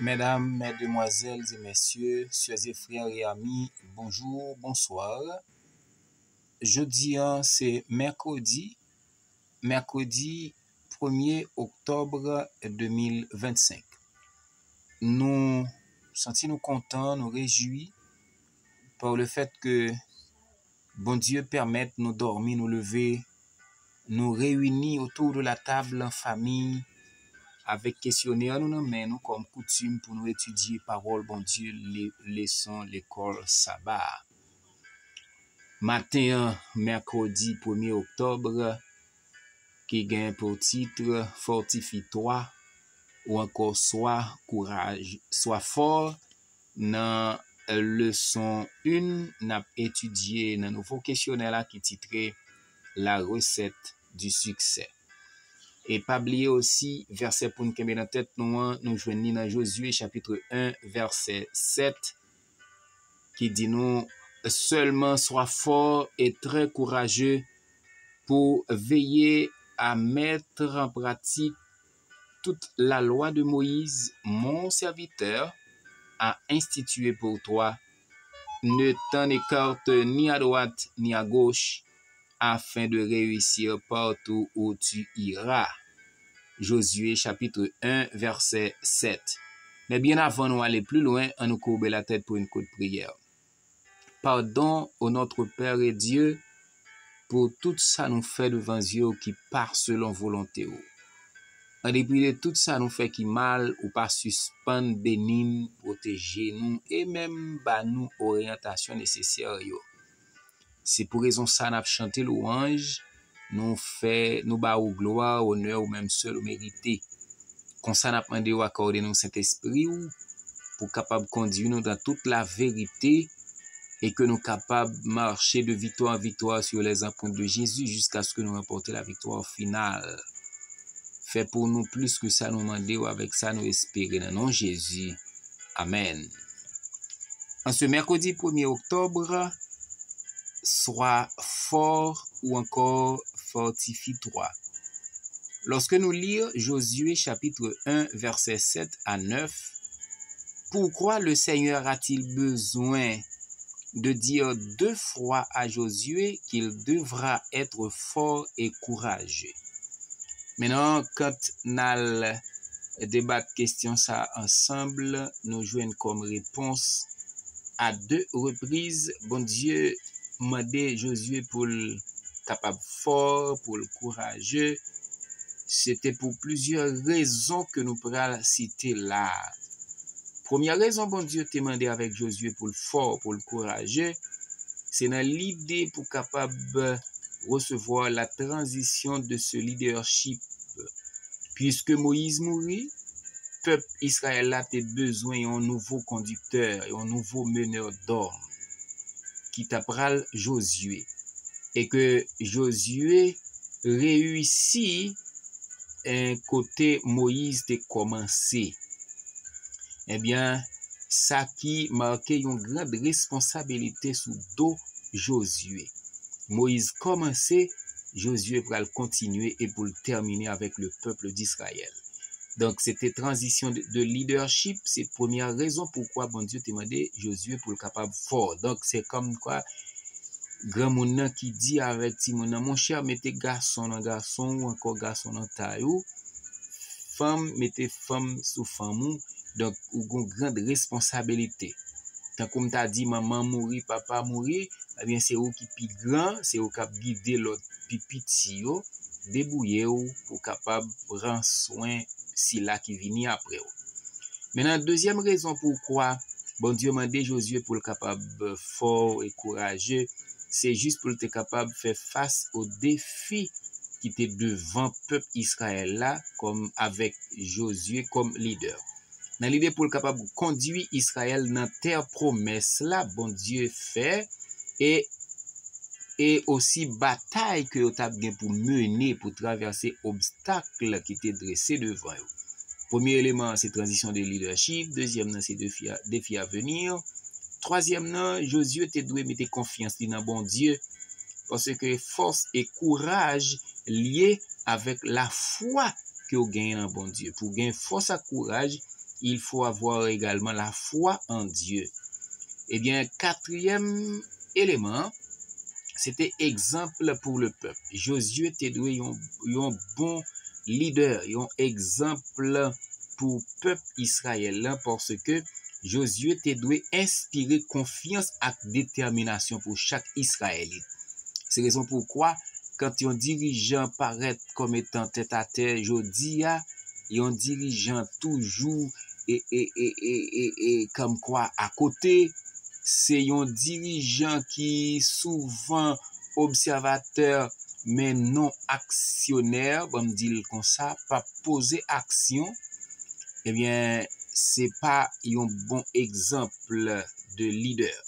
Mesdames, Mesdemoiselles et Messieurs, sœurs et frères et amis, bonjour, bonsoir. Jeudi, c'est mercredi 1er octobre 2025. Nous sentons contents, nous réjouis par le fait que bon Dieu permette nous dormir, nous lever, nous réunir autour de la table en famille, avec questionnaire nous comme coutume pour nous étudier parole bon Dieu, les leçons, l'école sabbat. Matin, mercredi 1er octobre, qui gagne pour titre Fortifie-toi ou encore Sois courage, sois fort. Dans leçon 1, n'a étudié dans nouveau questionnaire là qui titré La recette du succès. Et pas oublier aussi, verset pour nous dans la tête, nous joignons dans Josué chapitre 1, verset 7, qui dit nous, seulement sois fort et très courageux pour veiller à mettre en pratique toute la loi de Moïse, mon serviteur, a institué pour toi. Ne t'en écarte ni à droite ni à gauche, afin de réussir partout où tu iras. Josué chapitre 1 verset 7. Mais bien avant nous aller plus loin, on nous courber la tête pour une courte prière. Pardon au notre Père et Dieu pour tout ça nous fait devant Dieu qui part selon volonté. En dépit de tout ça nous fait qui mal ou pas suspendre, bénir, protéger nous et même bah nous orientation nécessaire. C'est pour raison ça n'a chanté louange, nous bas ou gloire, honneur ou même seul ou mérité. Comme ça n'a demandé ou accorder nous Saint-Esprit pour capable conduire nous dans toute la vérité et que nous capables marcher de victoire en victoire sur les empreintes de Jésus jusqu'à ce que nous remportions la victoire finale. Fait pour nous plus que ça nous demander ou avec ça nous espérer dans le nom de Jésus. Amen. En ce mercredi 1er octobre, sois fort ou encore fortifie-toi. Lorsque nous lisons Josué chapitre 1 verset 7 à 9, pourquoi le Seigneur a-t-il besoin de dire 2 fois à Josué qu'il devra être fort et courageux? Maintenant, quand nous débattons question ça ensemble, nous joignons comme réponse à 2 reprises, bon Dieu m'a demandé Josué pour le capable fort, pour le courageux. C'était pour plusieurs raisons que nous pourrons citer là. Première raison, bon Dieu t'a demandé avec Josué pour le fort, pour le courageux, c'est dans l'idée pour capable recevoir la transition de ce leadership. Puisque Moïse mourit, peuple Israël a besoin d'un nouveau conducteur, un nouveau meneur d'hommes qui t'appelle Josué. Et que Josué réussit un côté Moïse de commencé. Eh bien, ça qui marquait une grande responsabilité sous dos Josué. Moïse commençait, Josué pour le continuer et pour le terminer avec le peuple d'Israël. Donc, c'était transition de leadership. C'est la première raison pourquoi bon Dieu t'a demandé Josué pour le capable fort. Donc, c'est comme quoi, grand moun qui dit avec ti moun mon cher, mettez garçon en garçon ou encore garçon en taillou. Femme, mettez femme sous femme. Donc, ou une grande responsabilité. Tant comme t'as dit, maman mourit, papa mourit, eh bien, c'est eux qui pi grand, c'est eux qui guider l'autre pi petit, débrouiller pour capable prendre soin si là qui vient après. Maintenant, deuxième raison pourquoi bon Dieu m'a demandé Josué pour le capable fort et courageux, c'est juste pour être capable de faire face aux défis qui étaient devant le peuple Israël là, comme avec Josué comme leader. Dans l'idée pour le capable de conduire Israël dans terre promesse là, bon Dieu fait, et aussi bataille que vous avez pour mener, pour traverser obstacles qui étaient dressés devant vous. Premier élément, c'est transition de leadership. Deuxième, c'est défi à venir. Troisième, Josué te doit mettre confiance dans bon Dieu, parce que force et courage liés avec la foi que vous gagnez dans bon Dieu. Pour gagner force et courage, il faut avoir également la foi en Dieu. Eh bien, quatrième élément, c'était exemple pour le peuple. Josué était doué un bon leader, un exemple pour le peuple israélien parce que Josué était doué inspirer confiance et détermination pour chaque Israélite. C'est la raison pourquoi quand un dirigeant paraît comme étant tête à tête, je dis un dirigeant toujours et comme quoi à côté, c'est un dirigeant qui souvent observateur mais non actionnaire, bon me dire comme ça, pas poser action, eh bien, c'est pas un bon exemple de leader.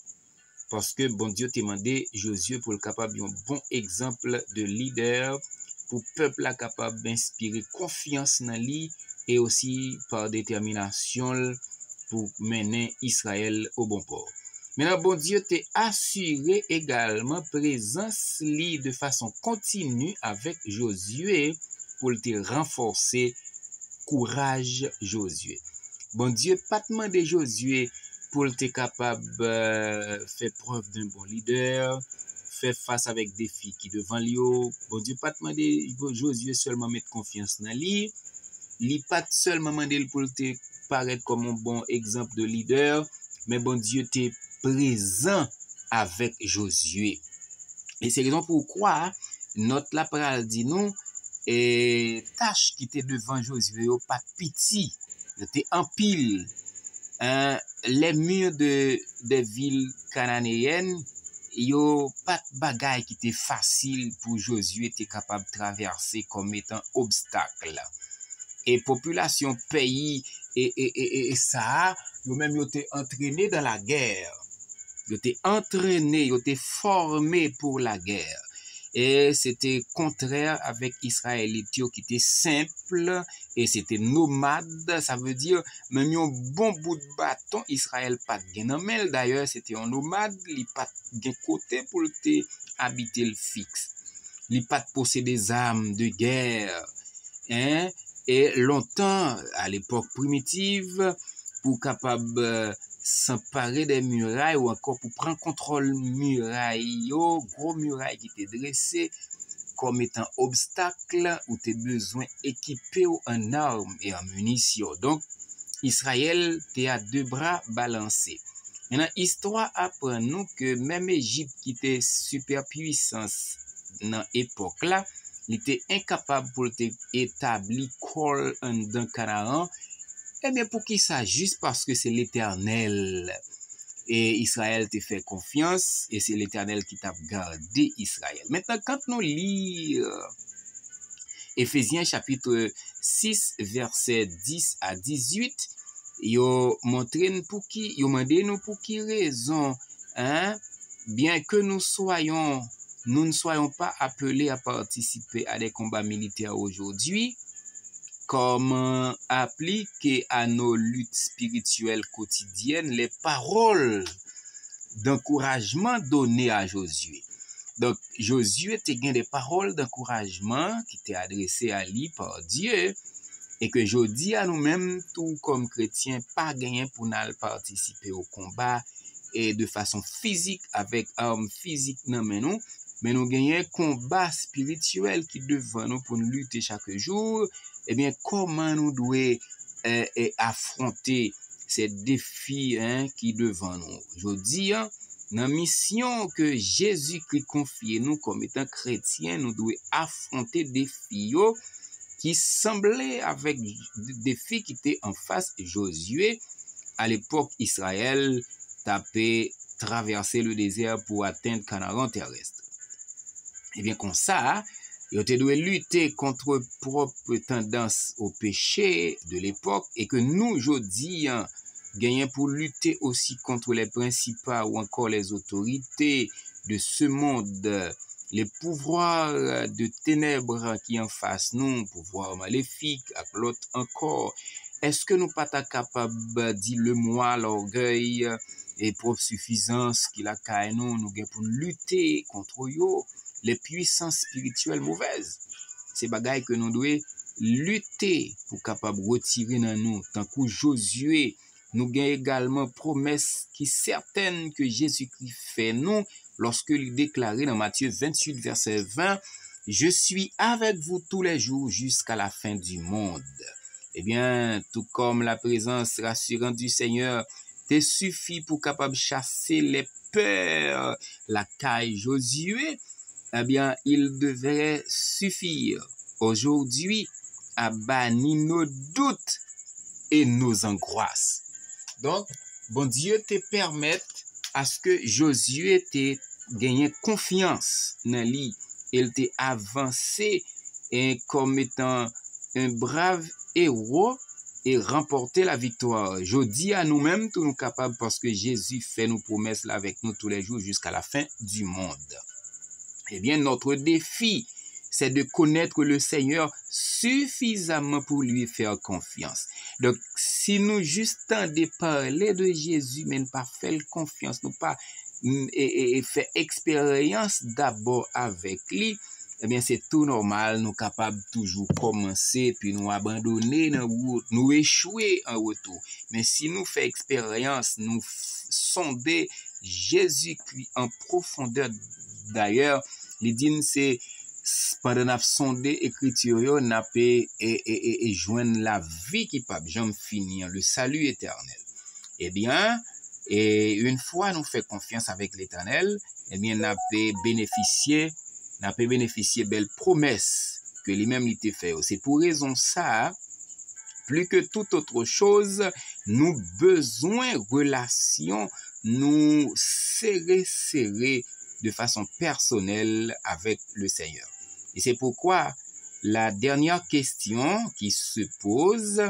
Parce que bon Dieu t'a demandé Josué pour le capable un bon exemple de leader pour le peuple capable d'inspirer confiance dans lui et aussi par détermination pour mener Israël au bon port. Maintenant, bon Dieu t'a assuré également présence lui de façon continue avec Josué pour te renforcer courage Josué. Bon Dieu pas demandé Josué pour être capable de faire preuve d'un bon leader, faire face avec des défis qui devant lui. Bon Dieu pas demandé Josué seulement mettre confiance dans lui. Il pas seulement demandé pour te paraître comme un bon exemple de leader, mais bon Dieu était présent avec Josué. Et c'est la raison pourquoi notre la parole dit nous et tâche qui était devant Josué pas pitié, était en pile. Les murs des villes cananéennes, yo pas de bagaille qui était facile pour Josué était capable de traverser comme étant obstacle. Et population pays et ça, yo même yo été entraîné dans la guerre. Yo été entraîné, yo été formé pour la guerre. Et c'était contraire avec Israélite qui était simple et c'était nomade. Ça veut dire, même un bon bout de bâton, Israël pas de gain. D'ailleurs, c'était un nomade, il pas de côté pour habiter le fixe. Il pas de posséder des armes de guerre. Hein? Et longtemps, à l'époque primitive, pour capable s'emparer des murailles ou encore pour prendre contrôle murailles, gros murailles qui étaient dressées comme étant obstacle ou t'es besoin équipé en armes et en munitions. Donc, Israël t'es à deux bras balancés. Maintenant, l'histoire apprend nous que même Égypte qui était superpuissance dans l'époque là, il était incapable pour établir col dans Canaan. Eh bien, pour qui ça? Juste parce que c'est l'Éternel. Et Israël te fait confiance et c'est l'Éternel qui t'a gardé Israël. Maintenant, quand nous lisons Éphésiens chapitre 6, verset 10 à 18, yo montré pour qui, yo mandé nous pour qui raison, hein, bien que nous ne soyons pas appelés à participer à des combats militaires aujourd'hui, comme appliquer à nos luttes spirituelles quotidiennes les paroles d'encouragement données à Josué. Donc, Josué te gain des paroles d'encouragement qui étaient adressées à lui par Dieu et que je dis à nous-mêmes, tout comme chrétiens, pas gagner pour nous participer au combat et de façon physique avec armes physiques non mais nous gagnons combat spirituel qui devant nous pour nous lutter chaque jour. Eh bien, comment nous devons affronter ces défis qui devant nous? Je dis, dans la mission que Jésus-Christ confie nous comme étant chrétiens, nous devons affronter des défis qui semblaient avec des défis qui étaient en face de Josué. À l'époque, Israël tapait traverser le désert pour atteindre Canaan terrestre. Et bien comme ça, il doit lutter contre propre tendance au péché de l'époque et que nous, aujourd'hui, gagnons pour lutter aussi contre les principats ou encore les autorités de ce monde, les pouvoirs de ténèbres qui en face nous, pouvoirs maléfiques, à l'autre encore. Est-ce que nous pas capables de dire le moi, l'orgueil et propre suffisance qui la caille nous gagnons pour lutter contre eux? Les puissances spirituelles mauvaises. C'est bagaille que nous devons lutter pour capable retirer dans nous, tant que Josué, nous gagnons également promesse qui est certaine que Jésus-Christ fait nous, lorsque il déclarait dans Matthieu 28, verset 20, « Je suis avec vous tous les jours jusqu'à la fin du monde. » Eh bien, tout comme la présence rassurante du Seigneur te suffit pour capable chasser les peurs, la caille Josué, eh bien, il devrait suffire aujourd'hui à bannir nos doutes et nos angoisses. Donc, bon Dieu te permette à ce que Josué te gagné confiance dans lui. Il te avancé comme étant un brave héros et remporter la victoire. Je dis à nous-mêmes, tous nous capables, parce que Jésus fait nos promesses là avec nous tous les jours jusqu'à la fin du monde. Eh bien, notre défi, c'est de connaître le Seigneur suffisamment pour lui faire confiance. Donc, si nous juste de parler de Jésus, mais ne pas faire confiance, nous pas faire expérience d'abord avec lui, eh bien, c'est tout normal, nous capables toujours commencer, puis nous abandonner, nous échouer en retour. Mais si nous faisons expérience, nous sonder Jésus-Christ en profondeur, d'ailleurs, l'idine c'est pendant n'a sondé écriture n'a et joindre la vie qui pas jamais finir, le salut éternel. Eh bien, et une fois nous fait confiance avec l'Éternel, eh bien n'a bénéficié belle promesse que lui-même il t'a fait. C'est pour raison ça, plus que toute autre chose, nous besoin relation, nous serrer de façon personnelle avec le Seigneur. Et c'est pourquoi la dernière question qui se pose,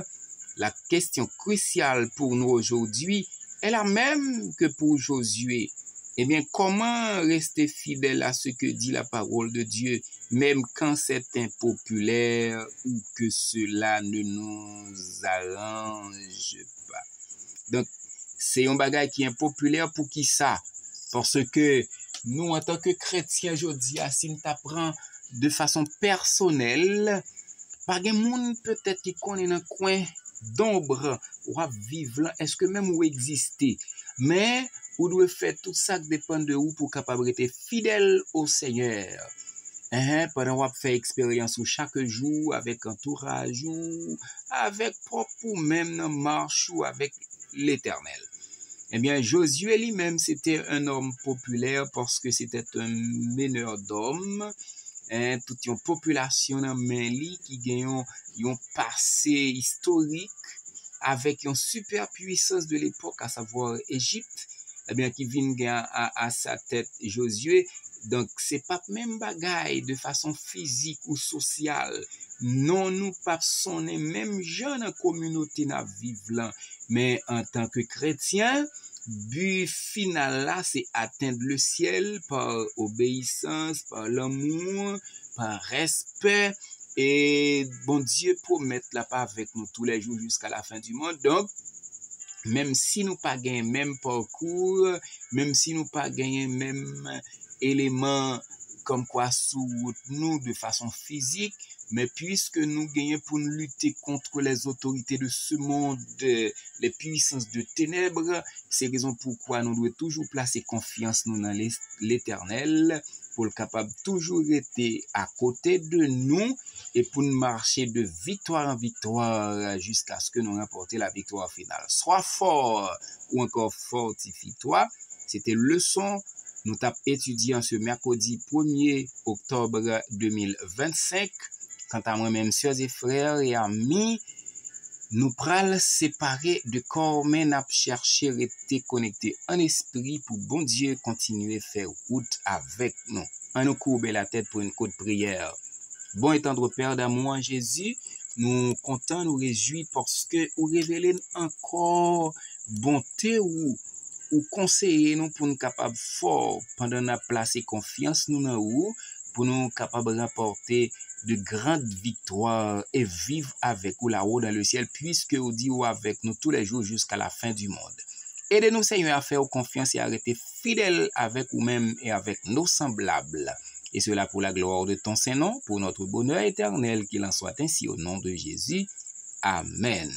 la question cruciale pour nous aujourd'hui, est la même que pour Josué. Eh bien, comment rester fidèle à ce que dit la parole de Dieu, même quand c'est impopulaire ou que cela ne nous arrange pas? Donc, c'est un bagage qui est impopulaire pour qui ça? Parce que nous, en tant que chrétiens, aujourd'hui, si nous t'apprend de façon personnelle, par des monde peut-être qui connaît un coin d'ombre ou à vivre là, est-ce que même ou exister, mais ou doit faire tout ça qui dépend de vous pour capable être fidèle au Seigneur. Pendant qu'on fait expérience chaque jour avec entourage ou avec propre ou même dans marche ou avec l'Éternel. Eh bien, Josué lui-même, c'était un homme populaire parce que c'était un meneur d'hommes. Toute une population dans Mali qui gagne un passé historique avec une super puissance de l'époque, à savoir Égypte, eh bien, qui vient à sa tête Josué. Donc, c'est pas même bagaille de façon physique ou sociale. Non, nous pas sonner même gens en communauté na vivre là, mais en tant que chrétien, but final là, c'est atteindre le ciel par obéissance, par l'amour, par respect. Et bon Dieu promet là pas avec nous tous les jours jusqu'à la fin du monde. Donc, même si nous pas gagné même parcours, même si nous pas gagné même éléments comme quoi sous nous de façon physique, mais puisque nous gagnons pour nous lutter contre les autorités de ce monde, les puissances de ténèbres, c'est raison pourquoi nous devons toujours placer confiance nous dans l'Éternel, pour le capable toujours rester à côté de nous et pour nous marcher de victoire en victoire jusqu'à ce que nous remportions la victoire finale. Sois fort ou encore fortifie-toi. C'était leçon nous t'avons étudié en ce mercredi 1er octobre 2025. Quant à moi-même, sœurs et frères et amis, nous pral séparer de corps, mais n'a cherché rester connecté en esprit pour bon Dieu continuer faire route avec nous. On nous courbe la tête pour une courte prière. Bon et tendre Père d'amour en Jésus, nous comptons, nous réjouis parce que vous révélez encore bonté ou conseiller nous pour nous capables fort pendant nous placer confiance nous dans vous, pour nous capables rapporter de grandes victoires et vivre avec vous là-haut dans le ciel, puisque vous dites avec nous tous les jours jusqu'à la fin du monde. Aidez-nous, Seigneur, à faire confiance et à rester fidèles avec vous-même et avec nos semblables. et cela pour la gloire de ton Saint-Nom, pour notre bonheur éternel, qu'il en soit ainsi au nom de Jésus. Amen.